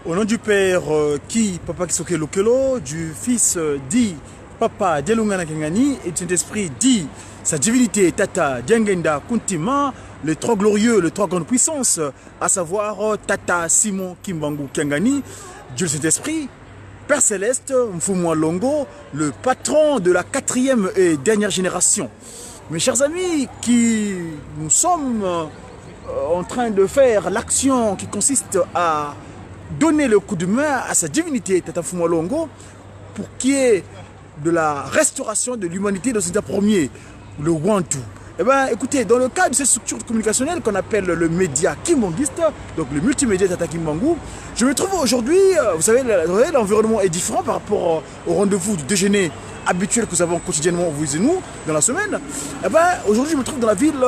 Au nom du père Papa Kisoke Lokelo, du fils dit Papa Dialungana Kengani et du Saint-Esprit dit sa divinité Tata Diangenda Kuntima, les trois glorieux, les trois grandes puissances, à savoir Tata Simon Kimbangu Kengani, Dieu le Saint-Esprit, Père Céleste, Mfumwa Longo, le patron de la 4e et dernière génération. Mes chers amis, nous sommes en train de faire l'action qui consiste à donner le coup de main à sa divinité Tata Mfumwa Longo pour qu'il y ait de la restauration de l'humanité dans cet premier, le Wantu. Eh bien, écoutez, dans le cadre de cette structure communicationnelle qu'on appelle le média kimbangiste, donc le multimédia Tata Kimbangu, je me trouve aujourd'hui, vous savez, l'environnement est différent par rapport au rendez-vous du déjeuner habituel que nous avons quotidiennement, vous et nous, dans la semaine. Eh bien, aujourd'hui, je me trouve dans la ville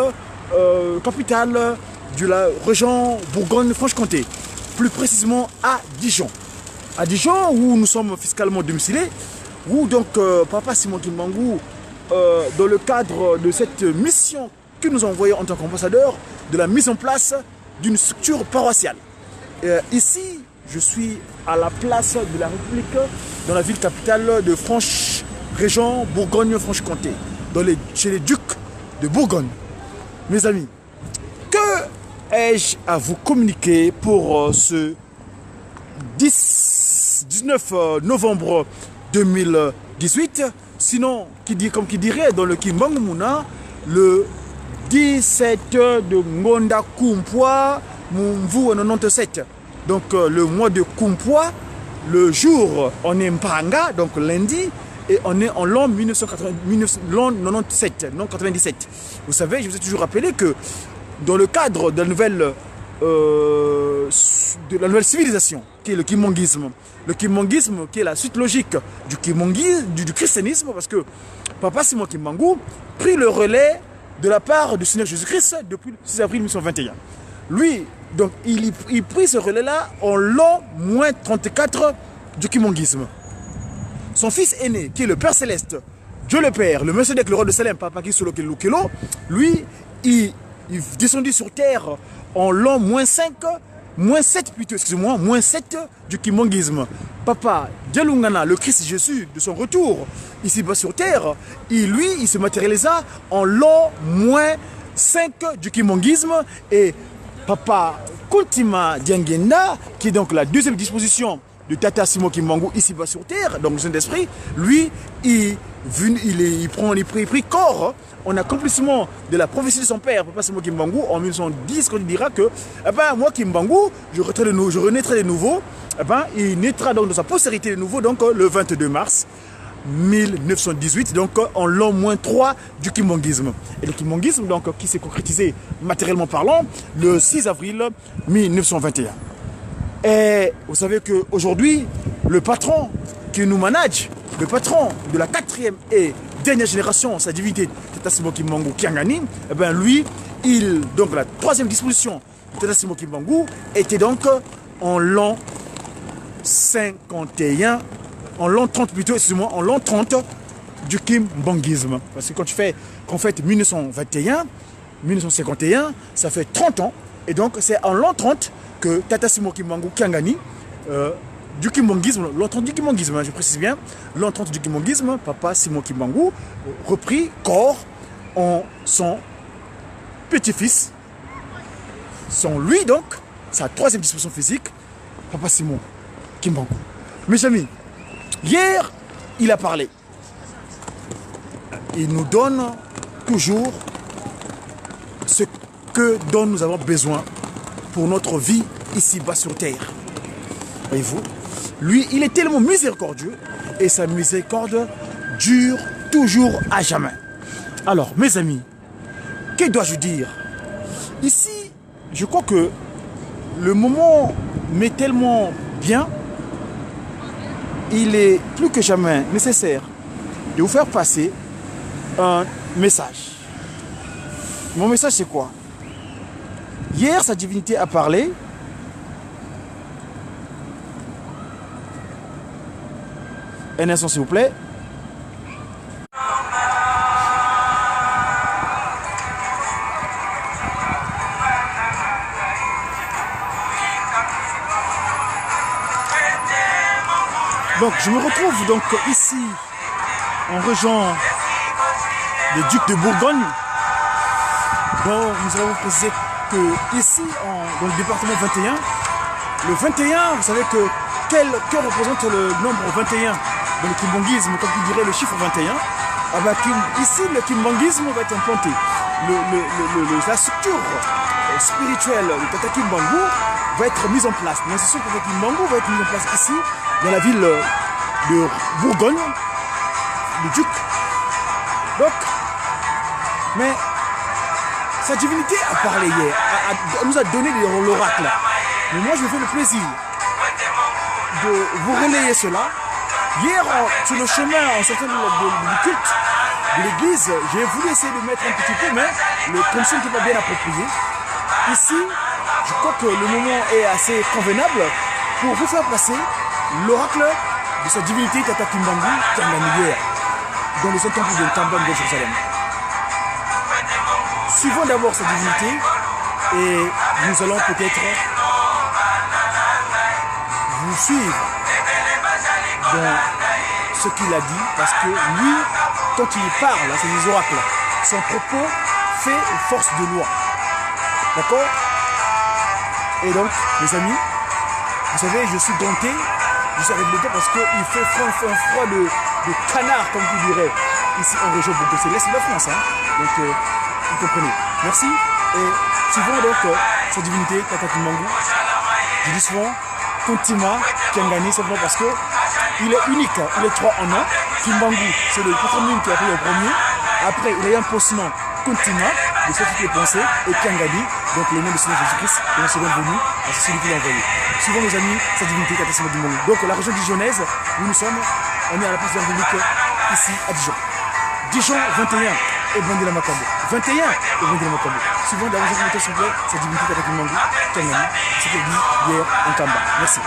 capitale de la région Bourgogne-Franche-Comté, plus précisément à Dijon. À Dijon, où nous sommes fiscalement domicilés, où donc Papa Simon Kimbangu, dans le cadre de cette mission que nous envoyons en tant qu'ambassadeur de la mise en place d'une structure paroissiale. Ici, je suis à la place de la République, dans la ville capitale de région Bourgogne-Franche-Comté, chez les ducs de Bourgogne. Mes amis, que ai-je à vous communiquer pour ce 19 novembre 2018? Sinon, comme qui dirait dans le Kimbangu Muna, le 17 de Ngonda Kumpwa Mumvu 97. Donc le mois de Kumpwa, le jour on est Mpanga, donc lundi, et on est en l'an 1997, non 97. Vous savez, je vous ai toujours rappelé que dans le cadre de la nouvelle civilisation, qui est le Kimbanguisme, qui est la suite logique du christianisme, parce que Papa Simon Kimbangu prit le relais de la part du Seigneur Jésus-Christ depuis le 6 avril 1921. Lui, donc, il prit ce relais-là en l'an moins 34 du Kimbanguisme. Son fils aîné, qui est le Père Céleste, Dieu le Père, le Monsieur le roi de Salem, Papa Kisoke Lokelo, lui, il descendit sur terre en l'an moins 5, moins 7 plutôt, excusez-moi, moins 7 du Kimbanguisme. Papa Dialungana, le Christ Jésus, de son retour ici-bas sur terre, il se matérialisa en l'an moins 5 du Kimbanguisme. Et Papa Kuntima Diangenda, qui est donc la deuxième disposition de Tata Simon Kimbangu ici-bas sur terre, donc le Saint-Esprit, lui, il prit corps en accomplissement de la prophétie de son père, Papa Simon Kimbangu, en 1910, quand il dira que, eh ben, moi Kimbangu, je renaîtrai de nouveau, eh ben, il naîtra donc dans sa postérité de nouveau, donc le 22 mars 1918, donc en l'an moins 3 du Kimbanguisme. Et le Kimbanguisme, donc, qui s'est concrétisé matériellement parlant, le 6 avril 1921. Et vous savez qu'aujourd'hui, le patron qui nous manage, le patron de la 4e et dernière génération, sa divinité Tata Simon Kimbangu Kiangani, eh bien lui, donc la 3e disposition de Tata Simon Kimbangu était donc en l'an 51, en l'an 30 plutôt, excusez-moi, en l'an 30 du Kimbanguisme. Parce que quand on fait 1921, 1951, ça fait 30 ans, et donc c'est en l'an 30 que Tata Simon Kimbangu Kiangani, du Kimbanguisme, l'entrée du Kimbanguisme, je précise bien, l'entrée du Kimbanguisme, Papa Simon Kimbangu reprit corps en son petit-fils, son lui donc, sa 3e disposition physique, Papa Simon Kimbangu. Mes amis, hier, il a parlé. Il nous donne toujours ce dont nous avons besoin pour notre vie ici-bas sur terre. Voyez-vous, lui, il est tellement miséricordieux et sa miséricorde dure toujours à jamais. Alors, mes amis, que dois-je dire? Ici, je crois que le moment m'est tellement bien, il est plus que jamais nécessaire de vous faire passer un message. Mon message, c'est quoi? Hier, sa divinité a parlé. Un instant, s'il vous plaît. Donc je me retrouve donc ici en rejoint les ducs de Bourgogne. Bon, nous allons vous préciser que ici, dans le département 21, le 21, vous savez que représente le nombre 21 dans le kimbanguisme, comme tu dirais le chiffre 21. Ah bah, ici, le kimbanguisme va être implanté. La structure spirituelle du Tata Kimbangu va être mise en place. L'institution Tata Kimbangu va être mise en place ici, dans la ville de Bourgogne, le duc. Donc, mais sa divinité a parlé hier, nous a donné l'oracle. Mais moi, je me fais le plaisir de vous relayer cela. Hier, sur le chemin, en sortant du culte de l'église, j'ai voulu essayer de mettre un petit peu, mais les conditions n'étaient pas bien appropriées. Ici, je crois que le moment est assez convenable pour vous faire passer l'oracle de sa divinité Tata Kimbangu Kiangani hier, dans le temple de Tambam de Jérusalem. Suivons d'abord sa divinité et nous allons peut-être vous suivre dans ce qu'il a dit, parce que lui, quand il parle à ses oracles, son propos fait force de loi. D'accord? Et donc, mes amis, vous savez, je suis denté, je suis avec le temps parce qu'il fait un froid de canard, comme tu dirais, ici en région Bourgogne. C'est l'Est de la France, hein? Donc, vous comprenez. Merci. Et suivons donc sa divinité, Tata Kimbangu. Je dis souvent, Kontima Kiangani, simplement parce que il est unique, il est 3 en 1. Kimbangu, c'est le patronyme qui a pris le premier. Après, il a eu un post-nom Kontima, de ce qui est pensé, et Kiangani, donc le nom du Seigneur Jésus-Christ, est la seconde venue, c'est celui qui l'a envoyé. Suivons mes amis, sa divinité, Tata Kimbangu. Donc la région dijonnaise, où nous sommes, on est à la place de l'Angélique, ici à Dijon. Dijon 21 et Bandila Makambo. 21 et Bandila Makambo. Suivons d'abord, s'il vous plaît, sa divinité, Tata Kimbangu, Kiangani, ce qu'elle dit hier en Kamba. Merci.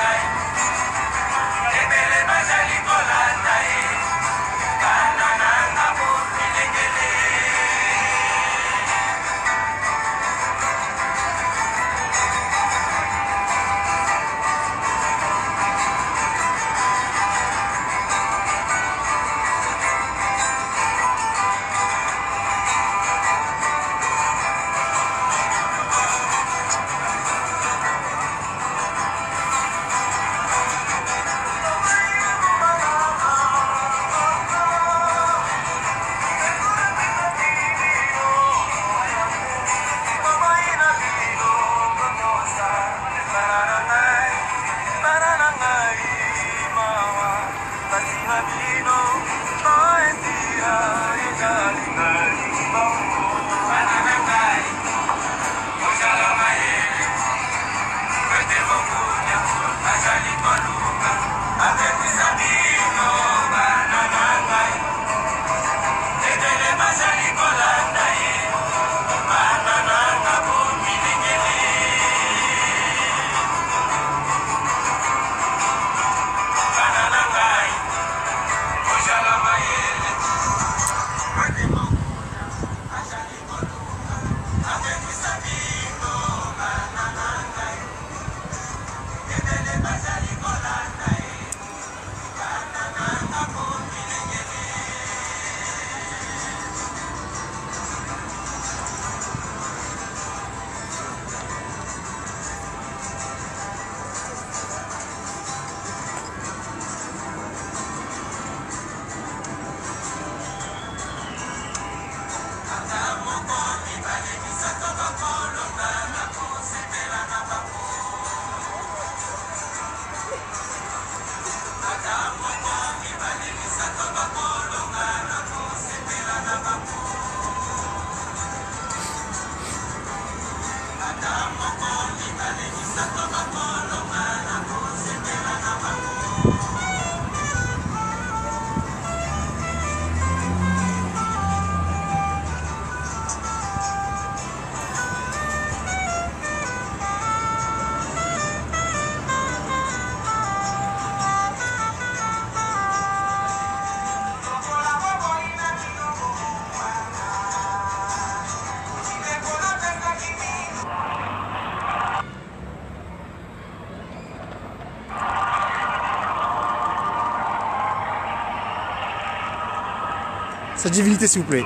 sa divinité, s'il vous plaît.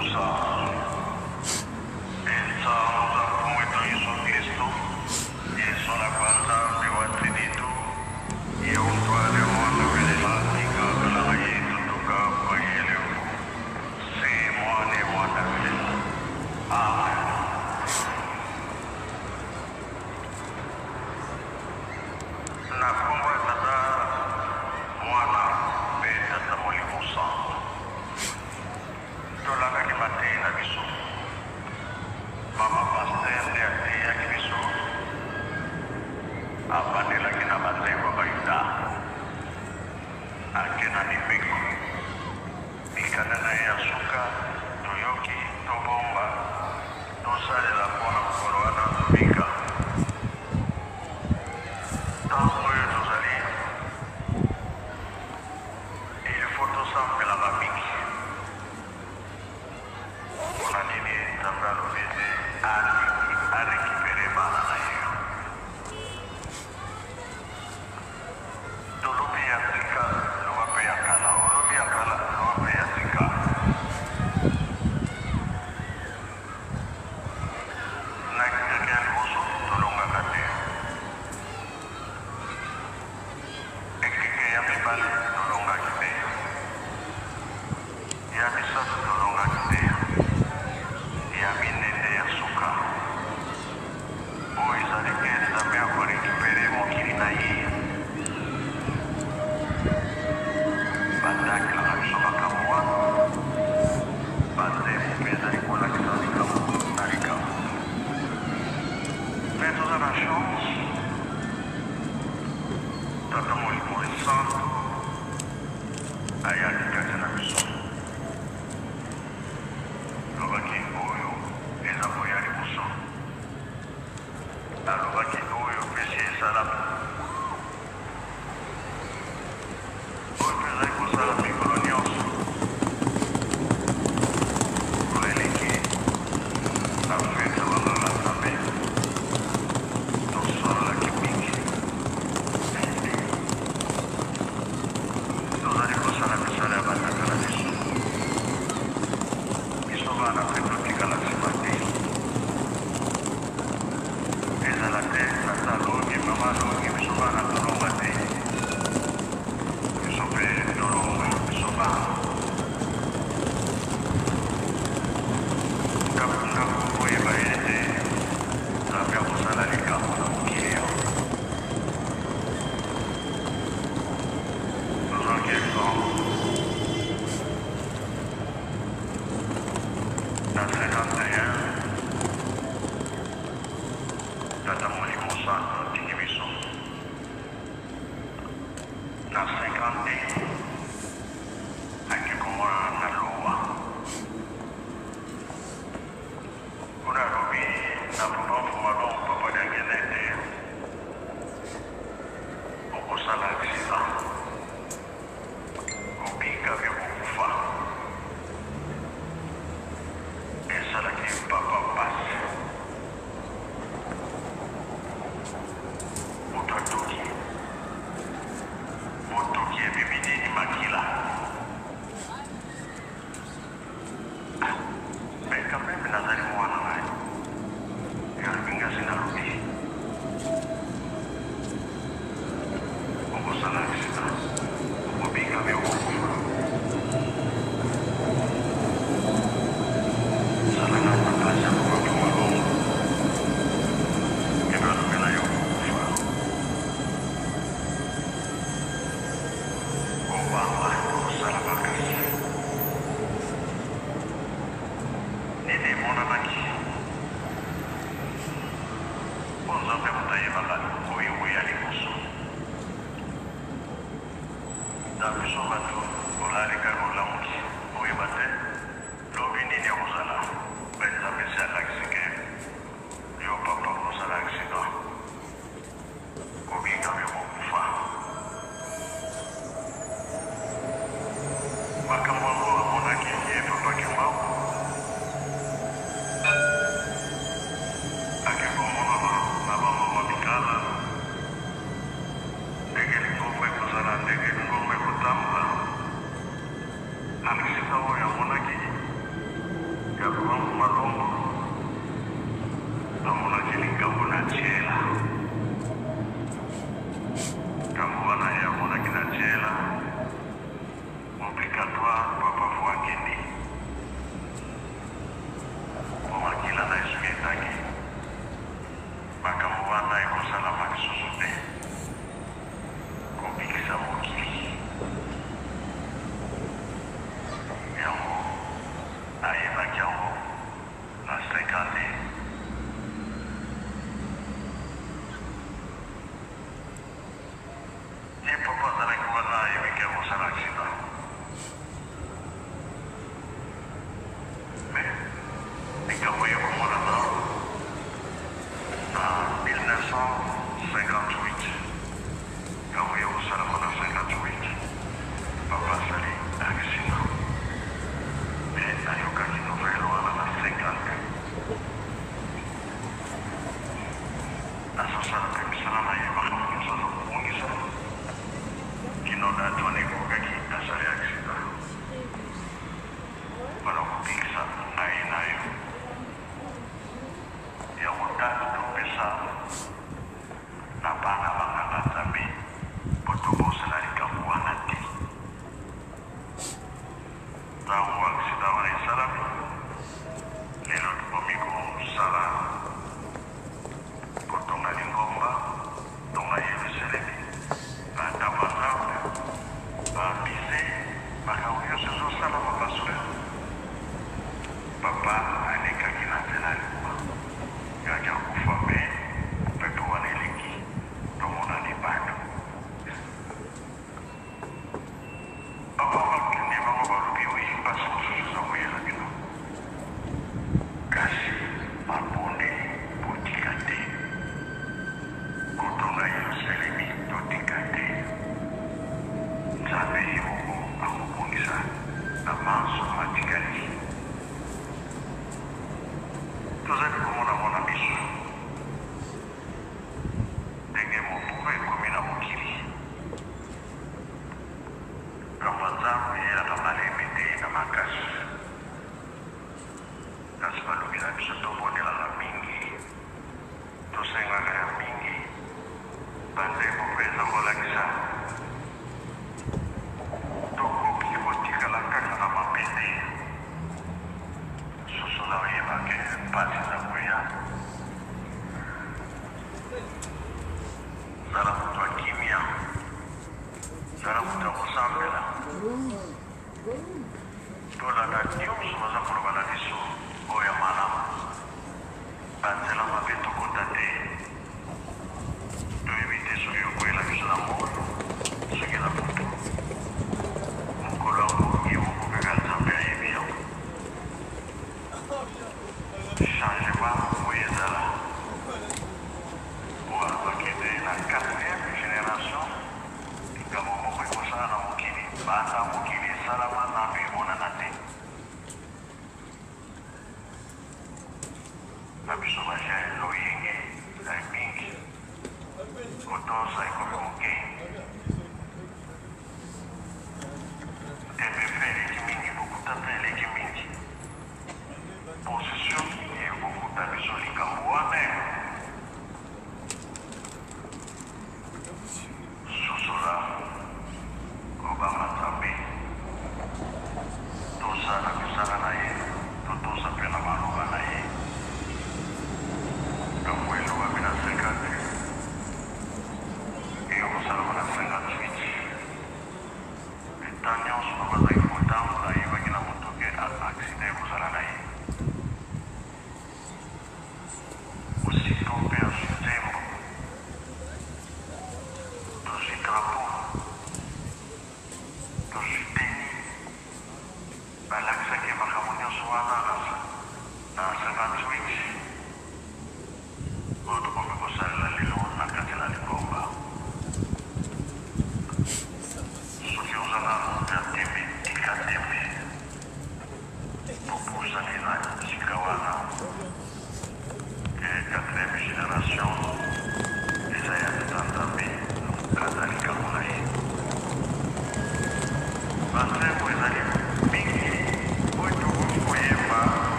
Alisika oyo amonaki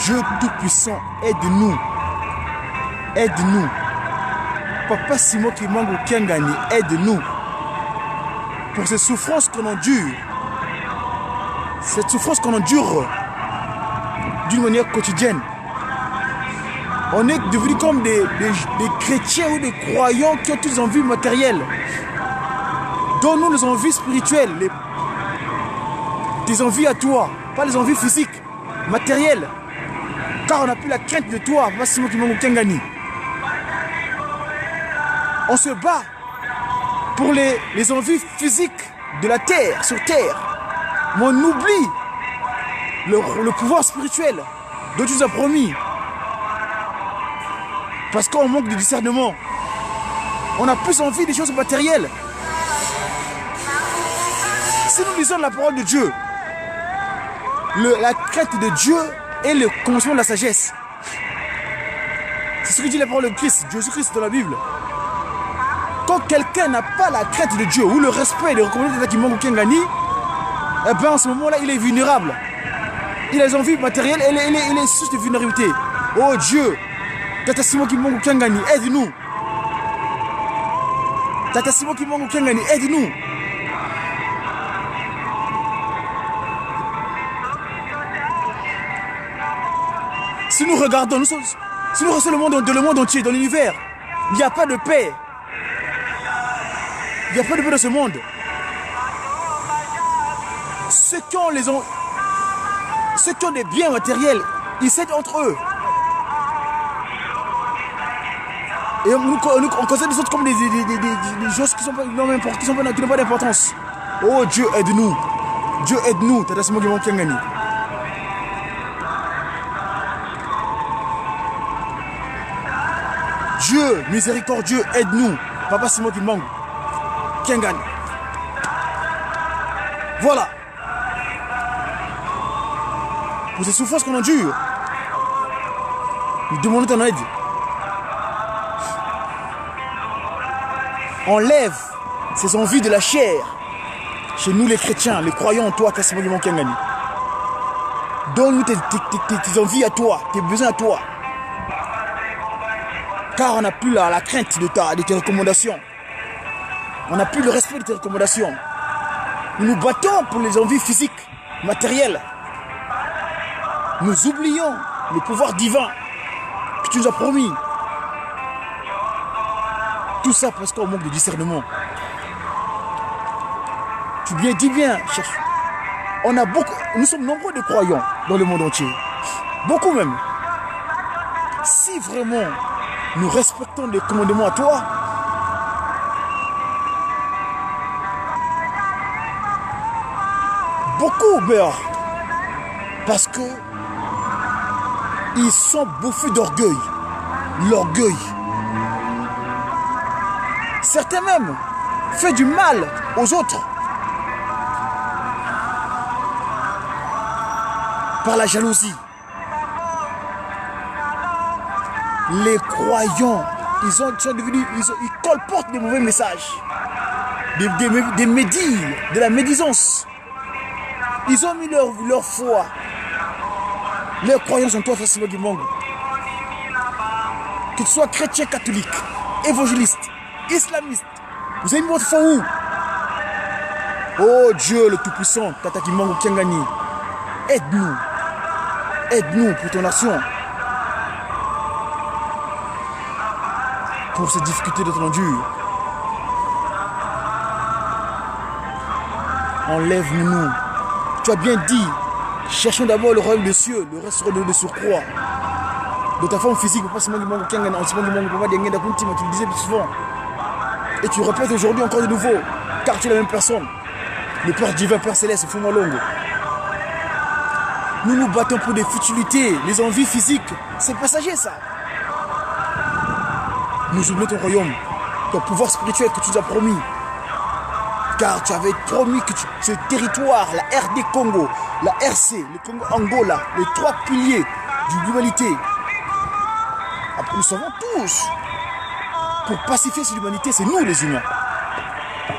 Dieu Tout-Puissant, aide-nous. Aide-nous. Papa Simon Kimangu Kiangani, aide-nous. Pour ces souffrances qu'on endure. Cette souffrance qu'on endure d'une manière quotidienne. On est devenus comme des chrétiens ou des croyants qui ont toutes les envies matérielles. Donne-nous les envies spirituelles. Tes envies à toi, pas les envies physiques, matérielles. Car on n'a plus la crainte de toi, Papa Simon Kimangu Kiangani. On se bat pour les envies physiques de la terre, sur terre. Mais on oublie le pouvoir spirituel dont tu nous as promis. Parce qu'on manque de discernement. On a plus envie des choses matérielles. Si nous lisons la parole de Dieu, la crainte de Dieu est le commencement de la sagesse. C'est ce que dit la parole de Christ, Jésus-Christ dans la Bible. Quand quelqu'un n'a pas la crainte de Dieu ou le respect des recommandations d'État qui manque au Kiangani, eh bien en ce moment-là, il est vulnérable. Il a les envies matérielles et il est source de vulnérabilité. Oh Dieu, Tata Simon Kimangu Kiangani, aide-nous. Tata Simon Kimangu Kiangani, aide-nous. Si nous regardons, si nous regardons le monde entier, dans l'univers, il n'y a pas de paix. Il n'y a pas de paix dans ce monde. Ceux qui ont des biens matériels, ils s'aident entre eux. Et on considère les autres comme des choses qui n'ont pas d'importance. Oh Dieu, aide-nous. Dieu, aide-nous. Tata Simon Kimangu Kiangani. Dieu, miséricordieux, aide-nous. Papa Simon Kimangu Kiangani. Voilà. Pour ces souffrances qu'on endure, nous demandons ton aide. Enlève ces envies de la chair chez nous les chrétiens, les croyants en toi, Tata Simon Kimangu Kiangani. Donne-nous tes envies à toi, tes besoins à toi. Car on n'a plus la crainte de tes recommandations. On n'a plus le respect de tes recommandations. Nous nous battons pour les envies physiques, matérielles. Nous oublions le pouvoir divin que tu nous as promis. Tout ça parce qu'on manque de discernement. Tu dis bien, cherche. Nous sommes nombreux de croyants dans le monde entier. Beaucoup même. Si vraiment nous respectons les commandements à toi, beaucoup meurent parce que ils sont bouffés d'orgueil. L'orgueil. Certains même font du mal aux autres par la jalousie. Les croyants, ils sont devenus, ils colportent des mauvais messages, des médits, de la médisance. Ils ont mis leur foi, leurs croyances en toi, Frère du Mongo. Que tu sois chrétien, catholique, évangéliste, islamiste, vous avez mis votre foi où? Oh Dieu le Tout-Puissant, Tata Kimango Kiangani, aide-nous pour ton nation, pour ces difficultés de ton dur. Enlève-nous. Tu as bien dit, cherchons d'abord le royaume des cieux, le reste sera de surcroît. De ta forme physique, pas seulement du Mongo Kiangani, tu le disais plus souvent. Et tu répètes aujourd'hui encore de nouveau, car tu es la même personne. Le Père divin, Père céleste, Fuma Longo. Nous nous battons pour des futilités, les envies physiques. C'est passager ça. Nous oublions ton royaume, ton pouvoir spirituel que tu nous as promis. Car tu avais promis que ce territoire, la RD Congo, la RC, le Congo Angola, les 3 piliers de l'humanité. Après, nous savons tous, pour pacifier cette humanité, c'est nous les humains.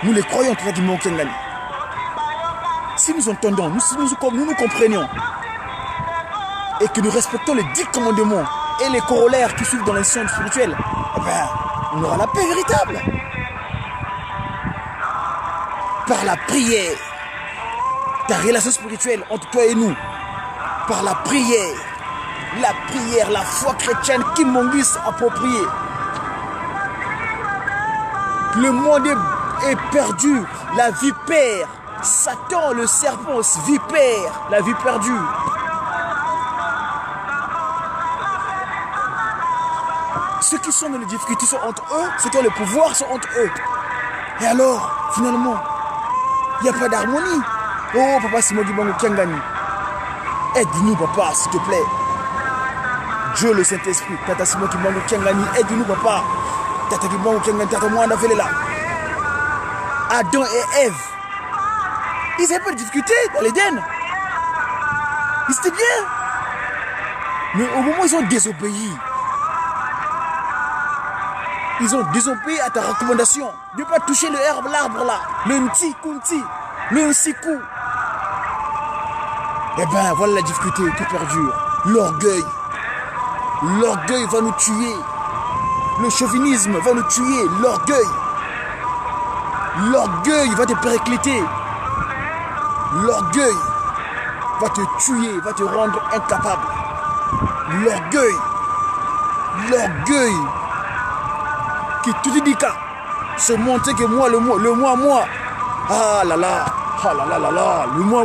Nous les croyons qui manquent Kengani. Si nous entendons, nous comprenions et que nous respectons les 10 commandements et les corollaires qui suivent dans l'institution spirituelle, eh bien, on aura la paix véritable. Par la prière, ta relation spirituelle entre toi et nous, par la prière, la foi chrétienne qui m'engage appropriée. Le monde est perdu, la vipère, Satan, le serpent, vipère, la vie perdue. Ceux qui sont dans les difficultés sont entre eux, ceux qui ont le pouvoir sont entre eux. Et alors, finalement, il n'y a pas d'harmonie. Oh, Papa Simon Kimango Kiangani, aide-nous, Papa, s'il te plaît. Dieu le Saint-Esprit, Tata Simon Kimango Kiangani, aide-nous, Papa. Tata Kimango Kiangani, Tata Moana Velela. Adam et Ève, ils n'avaient pas de difficulté dans l'Éden. Ils étaient bien. Mais au moment où ils ont désobéi, ils ont désobéi à ta recommandation de ne pas toucher l'arbre là, le nti, kunti, le nsiku. Eh bien, voilà la difficulté qui perdure. L'orgueil. L'orgueil va nous tuer. Le chauvinisme va nous tuer. L'orgueil. L'orgueil va te péricliter. L'orgueil va te tuer, va te rendre incapable. L'orgueil. L'orgueil qui tout dit qu'à se montrer que moi, le moi. Ah là là, ah là là là là, le moi.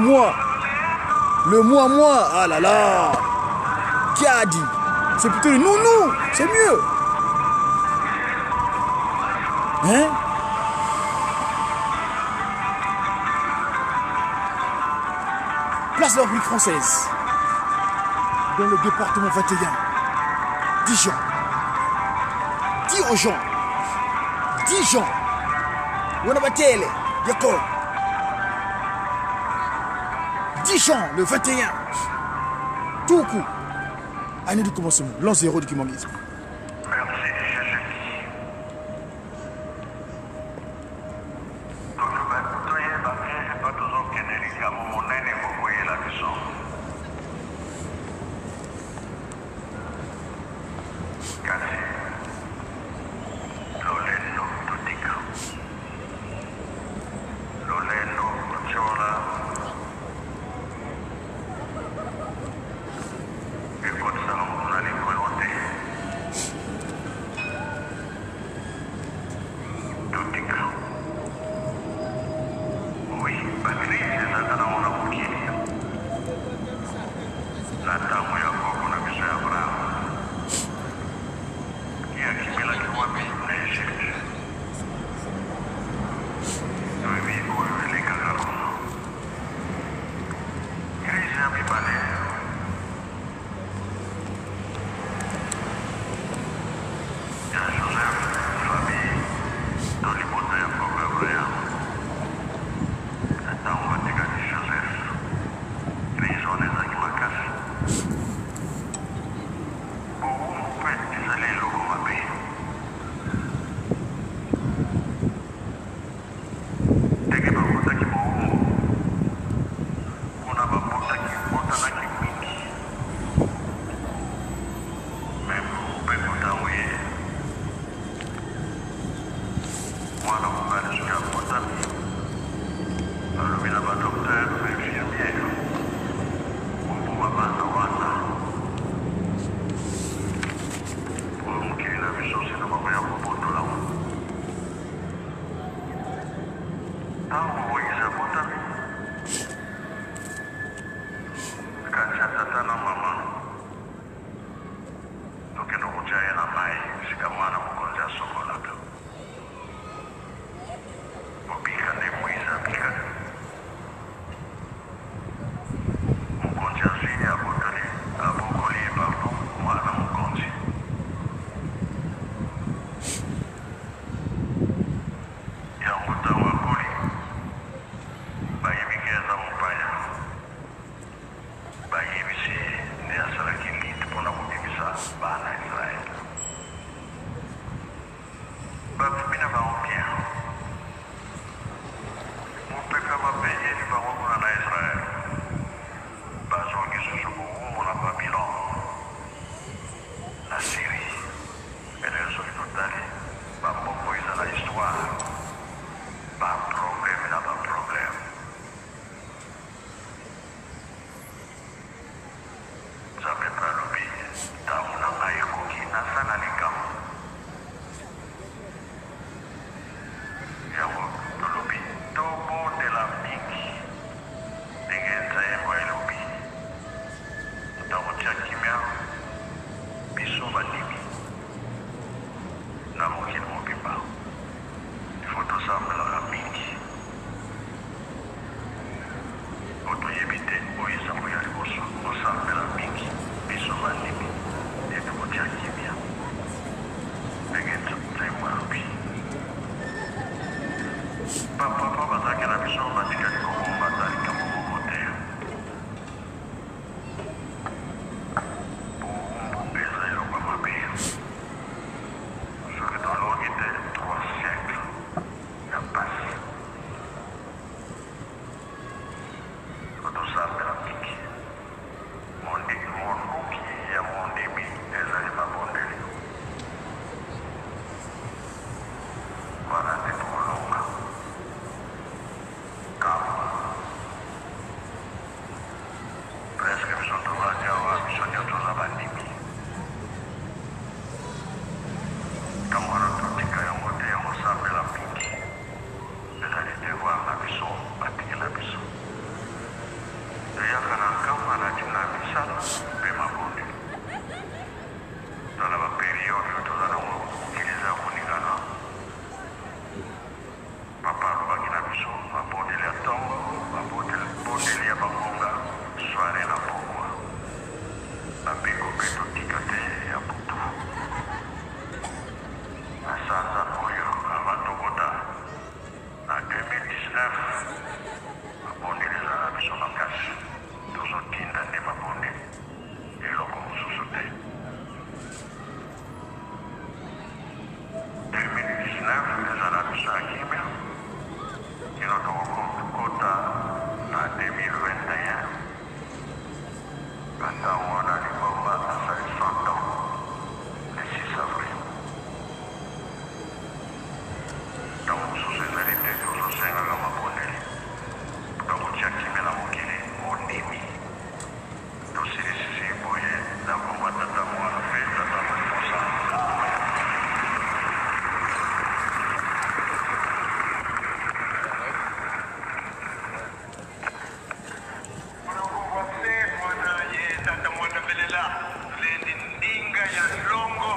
Le moi, ah là là. Qui a dit? C'est plutôt le nous, c'est mieux. Hein? Place de la République française, dans le département 21, Dijon. Dis aux gens, Dijon, Wanabatele, Yako. Dijon, le 21, tout coup, année de commencement, l'an 0 du kimangisme.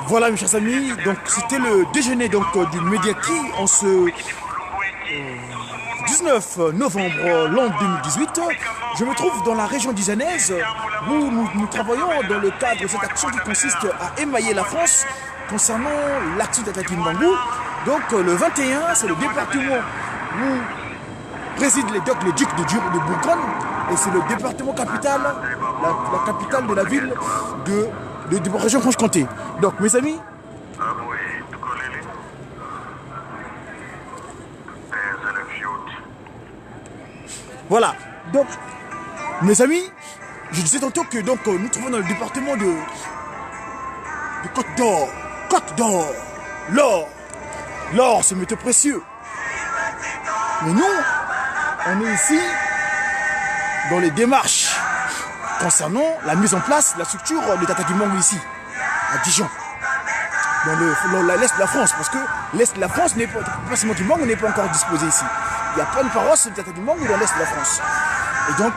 Voilà mes chers amis, donc c'était le déjeuner donc, du Mediaki en ce 19 novembre l'an 2018. Je me trouve dans la région disanaise où nous travaillons dans le cadre de cette action qui consiste à émailler la France concernant l'action d'Atatimbangu. Donc le 21, c'est le département où président les ducs de Bourgogne et c'est le département capital, la capitale de la ville de la région Franche-Comté. Donc mes amis, voilà, donc mes amis, je disais tantôt que donc, nous trouvons dans le département de Côte d'Or. Côte d'Or, l'or c'est métaux précieux. Mais nous, on est ici dans les démarches concernant la mise en place de la structure de Tatatimbangu ici, à Dijon, dans l'est de la France, parce que l'est de la France n'est pas, Tatatimbangu n'est pas encore disposé ici. Il n'y a pas une paroisse de Tatatimbangu dans l'est de la France. Et donc,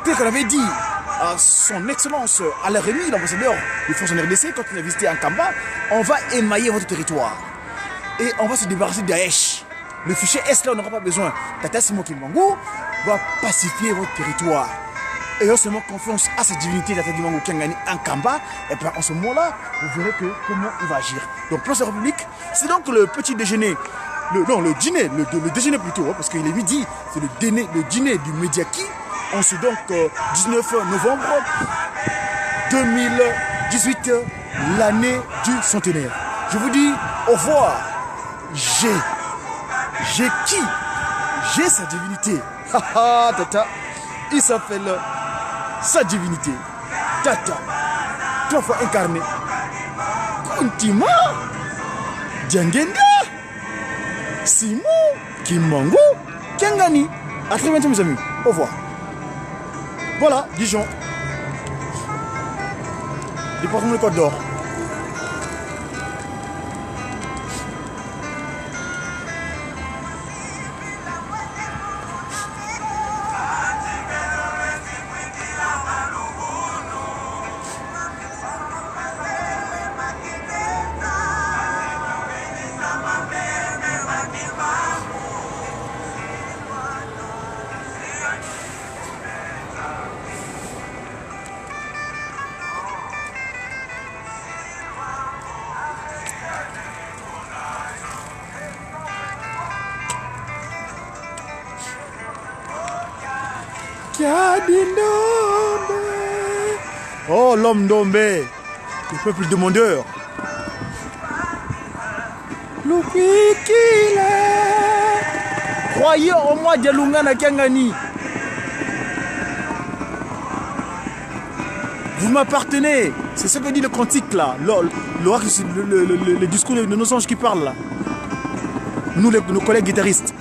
tel qu'on avait dit à son excellence Alain Rémy, l'ambassadeur de France en RDC, quand il a visité Ankamba, on va émailler votre territoire. Et on va se débarrasser de Daesh. Le fichier S là, on n'aura pas besoin. Tata Simon Kimbangu va pacifier votre territoire. Et on se met confiance à cette divinité Tata Kimbangu Kangani Ankamba. Et bien en ce moment-là, vous verrez comment il va agir. Donc Place de la République, c'est donc le petit déjeuner. Le dîner, le déjeuner plutôt, hein, parce qu'il est midi, c'est le dîner du Mediaki. On se donc 19 novembre 2018, l'année du centenaire. Je vous dis au revoir. J'ai qui? J'ai sa divinité. Haha, Tata. Il s'appelle sa divinité. Tata. 3 fois incarné. Kuntima. Djangenda. Simon. Kimbangu. Kangani. A très bientôt mes amis. Au revoir. Voilà, Dijon. Département de Côte d'Or. Oh, l'homme d'Ombe, le peuple demandeur. Croyez en moi, Dialungana Kangani. Vous m'appartenez. C'est ce que dit le cantique là. Le discours de nos anges qui parlent là. Nous, nos collègues guitaristes.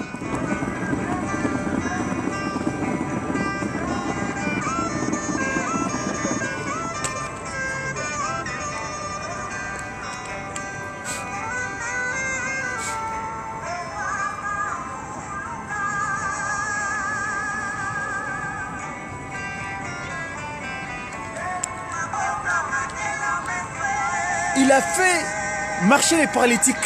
Il a fait marcher les paralytiques.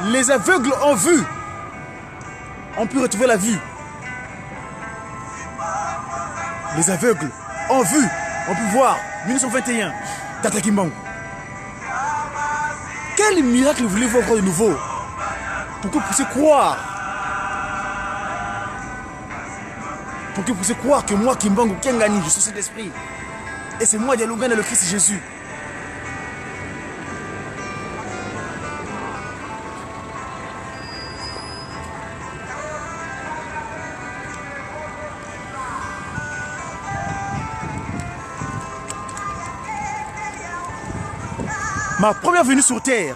Les aveugles ont vu. On peut retrouver la vue. Les aveugles ont vu. On peut voir. 1921. Tata Kimbangu. Quel miracle voulez-vous avoir de nouveau? Pour que vous puissiez croire. Pour que vous puissiez croire que moi, Kimbangu Kangani, je suis cet esprit. Et c'est moi, Dialungana, le Christ Jésus. Ma première venue sur terre,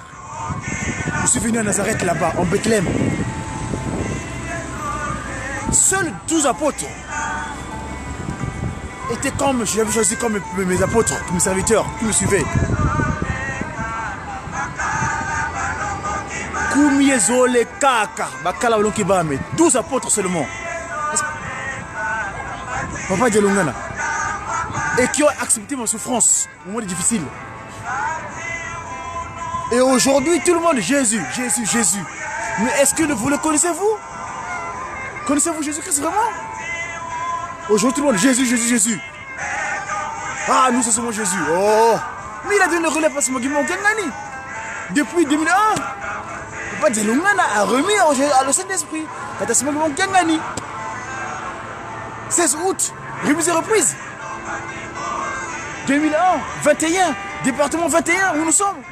je suis venu à Nazareth là-bas, en Bethléem. Seuls 12 apôtres étaient comme, j'avais choisi comme mes apôtres, mes serviteurs qui me suivaient. Kumiezole Kaka, Bakala Olokibame, 12 apôtres seulement. Papa Dialungana. Et qui ont accepté ma souffrance au moment difficile. Et aujourd'hui, tout le monde, Jésus, Jésus, Jésus. Mais est-ce que vous le connaissez-vous? Connaissez-vous Jésus-Christ vraiment? Aujourd'hui, tout le monde, Jésus, Jésus, Jésus. Ah, nous, c'est seulement Jésus. Oh! Mais il a donné le relais parce que Kangani. Depuis 2001, Papa Dialungana a remis à le Saint-Esprit. Kangani. 16 août, remise et reprise. 2001, 21, département 21, où nous sommes.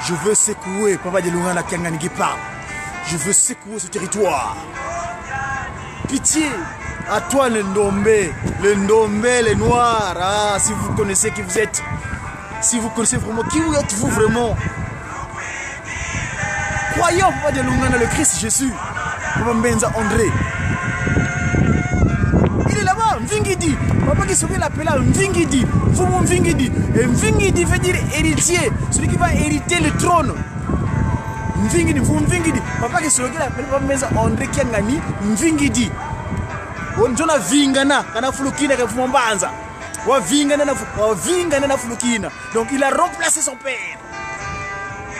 Je veux secouer, Papa Dialungana Kangani qui parle. Je veux secouer ce territoire. Pitié à toi les Ndombe, les Noirs. Ah, si vous connaissez qui vous êtes. Si vous connaissez vraiment, qui êtes-vous vraiment? Croyant Papa de Lungana, le Christ Jésus. Papa Mbenza André. Il est là-bas, Mvingidi. Papa qui saurait l'appel à Mvingidi. Fumu Mvingidi. Et Mvingidi veut dire héritier. Celui qui va hériter le trône. Mvingidi, Fumu Mvingidi. Papa qui saurait l'appel Papa Mbenza André Kiangani. Mvingidi. On a Vingana. Kana Fulukina qui Fumu Mbanza. Vingana na Fulukina. Donc il a remplacé son père.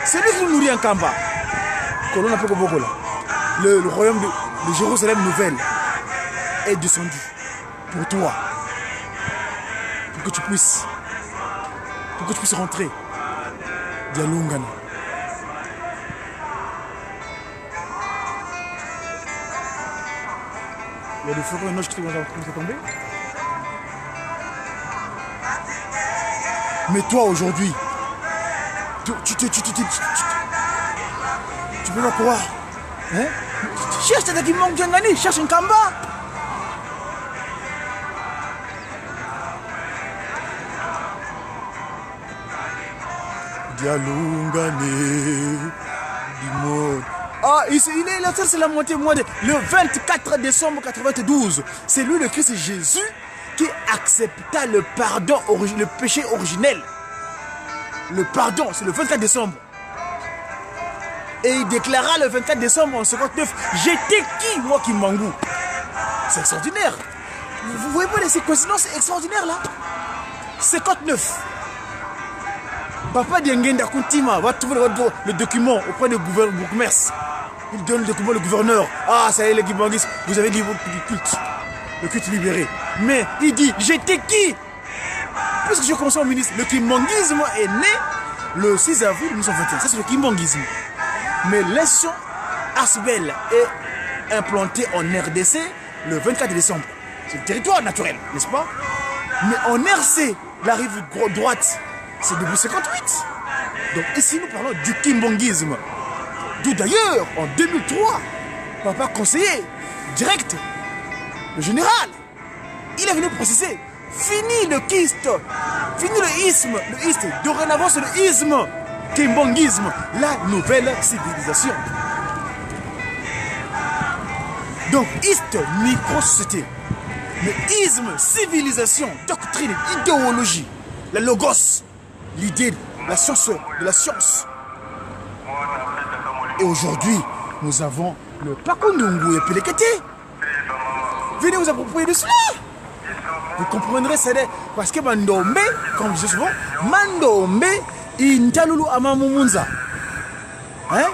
C'est lui qui nous nourrit en Kamba. Le royaume de Jérusalem nouvelle est descendu pour toi. Pour que tu puisses rentrer. Dialungana. Il y a des flocons de neige qui vont tomber. Mais toi aujourd'hui, tu peux pas croire. Hein? Cherche ta qui manque Djangani, cherche un Kamba. Dialungane. Ah, il est là, c'est la moitié mois le 24 décembre 92. C'est lui le Christ Jésus qui accepta le pardon, le péché originel. Le pardon, c'est le 24 décembre. Et il déclara le 24 décembre en 59, j'étais qui, moi qui mangou? C'est extraordinaire. Vous voyez pas les coïncidences extraordinaires là? 59. Papa Diengenda Kuntima va trouver le document auprès du gouverneur. Il donne le document au gouverneur. Ah, ça y est, les Gibangis, vous avez dit du culte. Le culte libéré. Mais il dit, j'étais qui? Puisque je commence au ministre, le kimbanguisme est né le 6 avril 1921. Ça, c'est le kimbanguisme. Mais l'institution Asbel est implantée en RDC le 24 décembre. C'est le territoire naturel, n'est-ce pas? Mais en RC, la rive droite, c'est depuis 58. Donc ici, nous parlons du kimbanguisme. D'où d'ailleurs, en 2003, papa conseiller direct, le général, il est venu préciser, fini le kyste, fini le isme, dorénavant c'est le isme, kimbanguisme, la nouvelle civilisation. Donc, ist, micro-société, mais isme, civilisation, doctrine, idéologie, la logos, l'idée, la science de la science. Et aujourd'hui, nous avons le Pakondungu et Pelekete. Venez vous approprier de cela. Vous comprendrez, c'est parce que Mandombe, comme je dis souvent, Mandombe, Intalulu Amamumunza. Hein?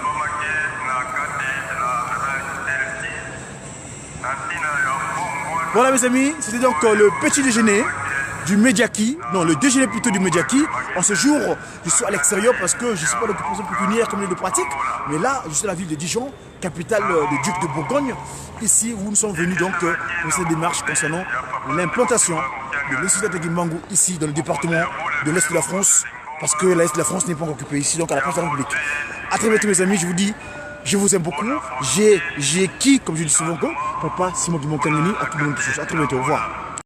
Voilà mes amis, c'était donc le petit déjeuner du Mediaki, non le déjeuner plutôt du Mediaki. En ce jour, je suis à l'extérieur parce que je ne suis pas d'occupation pécuniaire comme lieu de pratique, mais là, je suis à la ville de Dijon, capitale du duc de Bourgogne, ici où nous sommes venus donc pour cette démarche concernant l'implantation de l'Institut de Kimbangu ici dans le département de l'Est de la France, parce que l'Est de la France n'est pas encore occupée ici, donc à la place de la République. A très bientôt mes amis, je vous dis, je vous aime beaucoup, j'ai qui, comme je dis souvent, Papa Simon Kimbangu, à tout le monde, à très bientôt, au revoir.